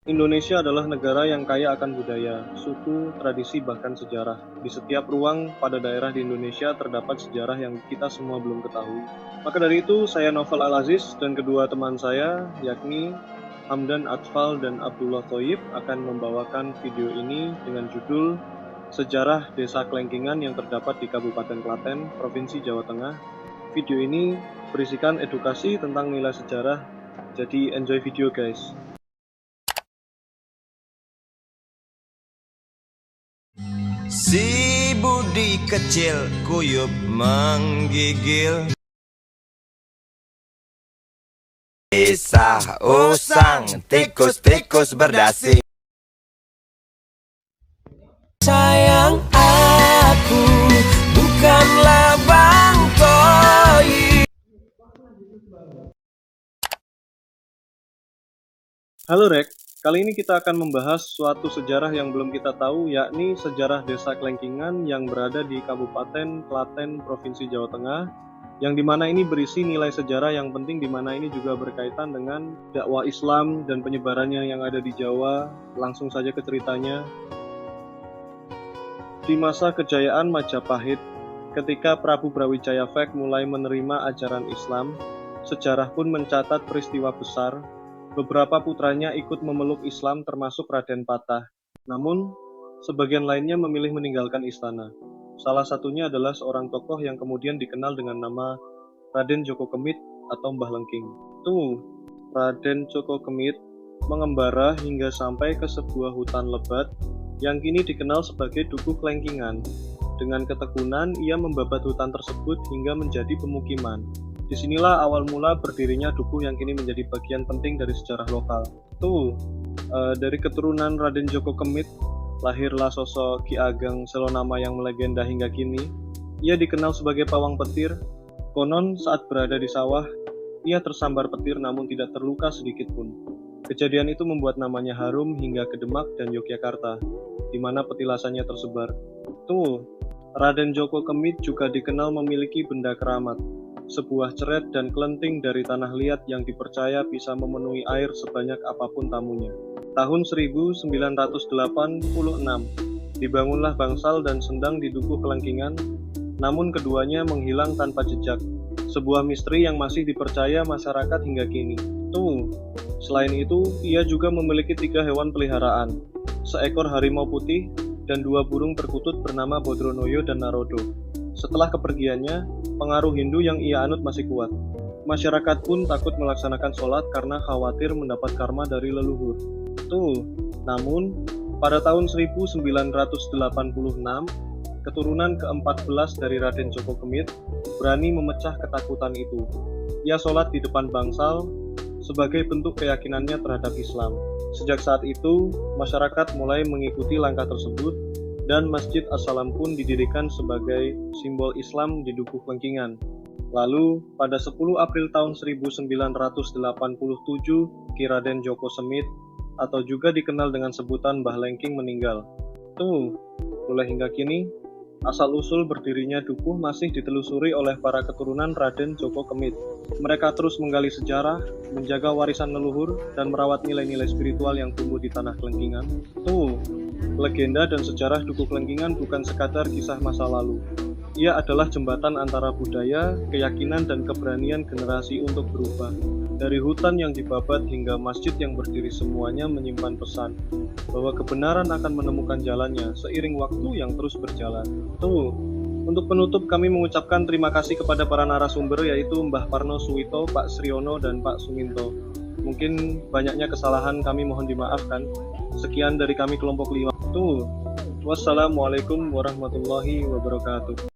Indonesia adalah negara yang kaya akan budaya, suku, tradisi, bahkan sejarah. Di setiap ruang pada daerah di Indonesia terdapat sejarah yang kita semua belum ketahui. Maka dari itu, saya Novel Al-Aziz dan kedua teman saya, yakni Hamdan Atfal dan Abdullah Thoyib, akan membawakan video ini dengan judul Sejarah Desa Klengkingan yang terdapat di Kabupaten Klaten, Provinsi Jawa Tengah. Video ini berisikan edukasi tentang nilai sejarah, jadi enjoy video guys. Si Budi kecil kuyup menggigil, kisah usang tikus-tikus berdasi. Sayang aku bukanlah Bang Toyib. Halo Rek, kali ini kita akan membahas suatu sejarah yang belum kita tahu, yakni sejarah Desa Klengkingan yang berada di Kabupaten Klaten, Provinsi Jawa Tengah, yang dimana ini berisi nilai sejarah yang penting, dimana ini juga berkaitan dengan dakwah Islam dan penyebarannya yang ada di Jawa. Langsung saja ke ceritanya. Di masa kejayaan Majapahit, ketika Prabu Brawijaya Fek mulai menerima ajaran Islam, sejarah pun mencatat peristiwa besar. Beberapa putranya ikut memeluk Islam termasuk Raden Patah. Namun, sebagian lainnya memilih meninggalkan istana. Salah satunya adalah seorang tokoh yang kemudian dikenal dengan nama Raden Djoko Kemit atau Mbah Lengking. Raden Djoko Kemit mengembara hingga sampai ke sebuah hutan lebat yang kini dikenal sebagai Dukuh Klengkingan. Dengan ketekunan, ia membabat hutan tersebut hingga menjadi pemukiman. Disinilah awal mula berdirinya Dukuh yang kini menjadi bagian penting dari sejarah lokal. Dari keturunan Raden Djoko Kemit, lahirlah sosok Ki Ageng Selonama yang melegenda hingga kini. Ia dikenal sebagai pawang petir. Konon saat berada di sawah, ia tersambar petir namun tidak terluka sedikit pun. Kejadian itu membuat namanya harum hingga ke Demak dan Yogyakarta, di mana petilasannya tersebar. Raden Djoko Kemit juga dikenal memiliki benda keramat, sebuah ceret dan kelenting dari tanah liat yang dipercaya bisa memenuhi air sebanyak apapun tamunya. Tahun 1986, dibangunlah bangsal dan sendang di Dukuh Klengkingan, namun keduanya menghilang tanpa jejak. Sebuah misteri yang masih dipercaya masyarakat hingga kini. Selain itu, ia juga memiliki 3 hewan peliharaan, seekor harimau putih dan 2 burung perkutut bernama Bodronoyo dan Narodo. Setelah kepergiannya, pengaruh Hindu yang ia anut masih kuat. Masyarakat pun takut melaksanakan sholat karena khawatir mendapat karma dari leluhur. Namun, pada tahun 1986, keturunan ke-14 dari Raden Djoko Kemit berani memecah ketakutan itu. Ia sholat di depan bangsal sebagai bentuk keyakinannya terhadap Islam. Sejak saat itu, masyarakat mulai mengikuti langkah tersebut, dan Masjid As-Salam pun didirikan sebagai simbol Islam di Dukuh Klengkingan. Lalu, pada 10 April tahun 1987, Ki Raden Djoko Semit, atau juga dikenal dengan sebutan Mbah Lengking, meninggal. Mulai hingga kini, asal-usul berdirinya Dukuh masih ditelusuri oleh para keturunan Raden Djoko Kemit. Mereka terus menggali sejarah, menjaga warisan leluhur, dan merawat nilai-nilai spiritual yang tumbuh di tanah Klengkingan. Legenda dan sejarah Dukuh Klengkingan bukan sekadar kisah masa lalu. Ia adalah jembatan antara budaya, keyakinan, dan keberanian generasi untuk berubah. Dari hutan yang dibabat hingga masjid yang berdiri, semuanya menyimpan pesan bahwa kebenaran akan menemukan jalannya seiring waktu yang terus berjalan. Untuk penutup, kami mengucapkan terima kasih kepada para narasumber, yaitu Mbah Parno Suwito, Pak Sriono, dan Pak Suminto. Mungkin banyaknya kesalahan kami mohon dimaafkan. Sekian dari kami kelompok 5. Wassalamualaikum warahmatullahi wabarakatuh.